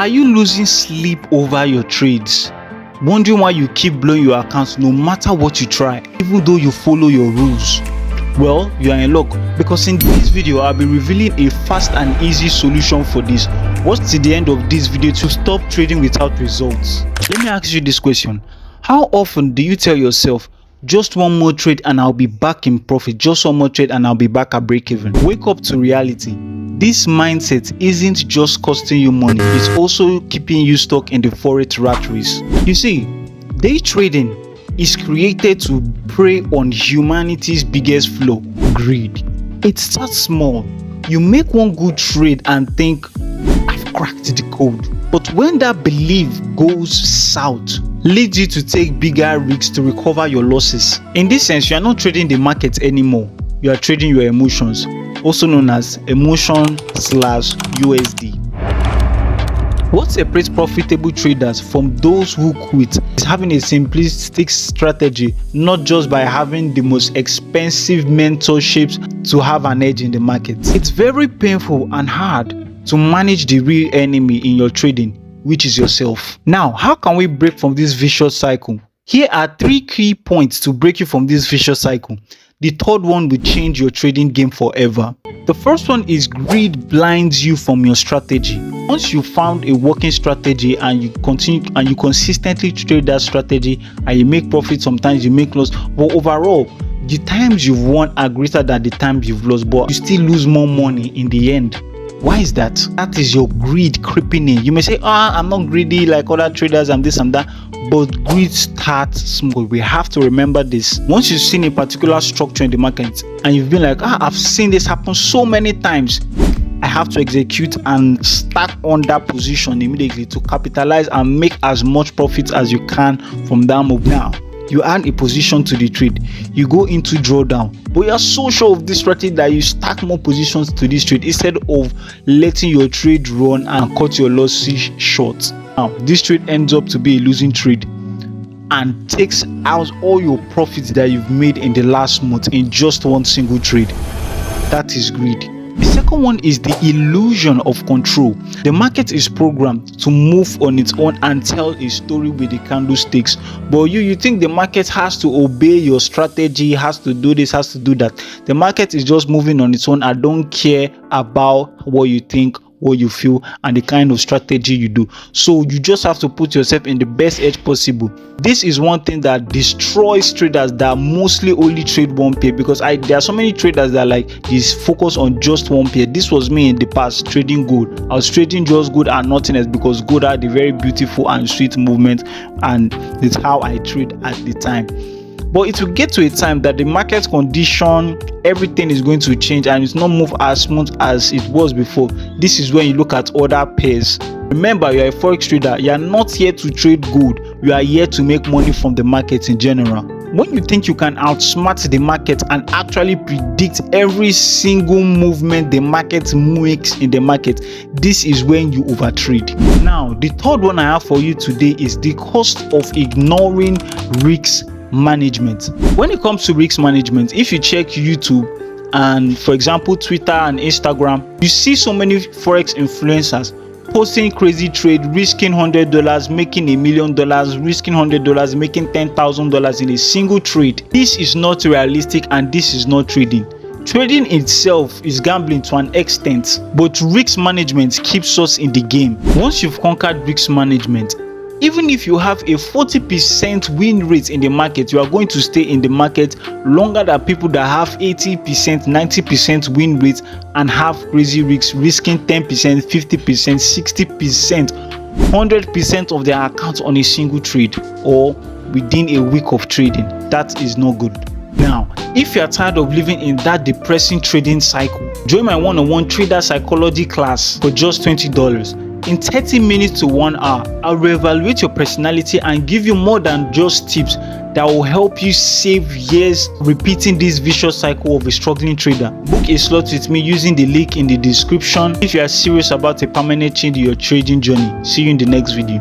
Are you losing sleep over your trades? Wondering why you keep blowing your accounts no matter what you try, even though you follow your rules? Well, you are in luck, because in this video I'll be revealing a fast and easy solution for this. Watch till the end of this video to stop trading without results. Let me ask you this question. How often do you tell yourself, just one more trade and I'll be back in profit, just one more trade and I'll be back at break even? Wake up to reality. This mindset isn't just costing you money, it's also keeping you stuck in the forex rat race. You see, day trading is created to prey on humanity's biggest flaw, greed. It starts small. You make one good trade and think, I've cracked the code. But when that belief goes south, leads you to take bigger risks to recover your losses. In this sense, you are not trading the market anymore. You are trading your emotions, also known as emotion/USD. What separates profitable traders from those who quit is having a simplistic strategy, not just by having the most expensive mentorships to have an edge in the market. It's very painful and hard to manage the real enemy in your trading, which is yourself. Now, how can we break from this vicious cycle? Here are 3 key points to break you from this vicious cycle. The third one will change your trading game forever. The first one is greed blinds you from your strategy. Once you found a working strategy and you consistently trade that strategy and you make profit, sometimes you make loss, but overall the times you've won are greater than the times you've lost, but you still lose more money in the end. Why is that? That is your greed creeping in. You may say, I'm not greedy like other traders and this and that, but greed starts small. We have to remember this. Once you've seen a particular structure in the market and you've been like, I've seen this happen so many times, I have to execute and stack on that position immediately to capitalize and make as much profit as you can from that move. Now, you add a position to the trade, you go into drawdown, but you are so sure of this strategy that you stack more positions to this trade instead of letting your trade run and cut your losses short. Now, this trade ends up to be a losing trade and takes out all your profits that you've made in the last month in just one single trade. That is greed. The second one is the illusion of control. The market is programmed to move on its own and tell a story with the candlesticks, but you think the market has to obey your strategy, has to do this, has to do that. The market is just moving on its own and don't care about what you think, what you feel, and the kind of strategy you do. So you just have to put yourself in the best edge possible. This is one thing that destroys traders that mostly only trade one pair, because there are so many traders that like this focus on just one pair. This was me in the past, trading gold. I was trading just gold and nothing else because gold had a very beautiful and sweet movement, and it's how I trade at the time. But it will get to a time that the market condition, everything is going to change and it's not move as smooth as it was before. This is when you look at other pairs. Remember, you are a forex trader. You are not here to trade gold. You are here to make money from the market in general. When you think you can outsmart the market and actually predict every single movement the market makes in the market, this is when you overtrade. Now, the third one I have for you today is the cost of ignoring risk management. When it comes to risk management, if you check YouTube and, for example, Twitter and Instagram, you see so many forex influencers posting crazy trade, risking $100, making $1 million, risking $100, making $10,000 in a single trade. This is not realistic and this is not trading. Trading itself is gambling to an extent, but risk management keeps us in the game. Once you've conquered risk management, even if you have a 40% win rate in the market, you are going to stay in the market longer than people that have 80%, 90% win rate and have crazy risks, risking 10%, 50%, 60%, 100% of their accounts on a single trade or within a week of trading. That is not good. Now, if you are tired of living in that depressing trading cycle, join my one-on-one trader psychology class for just $20. In 30 minutes to 1 hour, I'll reevaluate your personality and give you more than just tips that will help you save years repeating this vicious cycle of a struggling trader. Book a slot with me using the link in the description if you are serious about a permanent change in your trading journey. See you in the next video.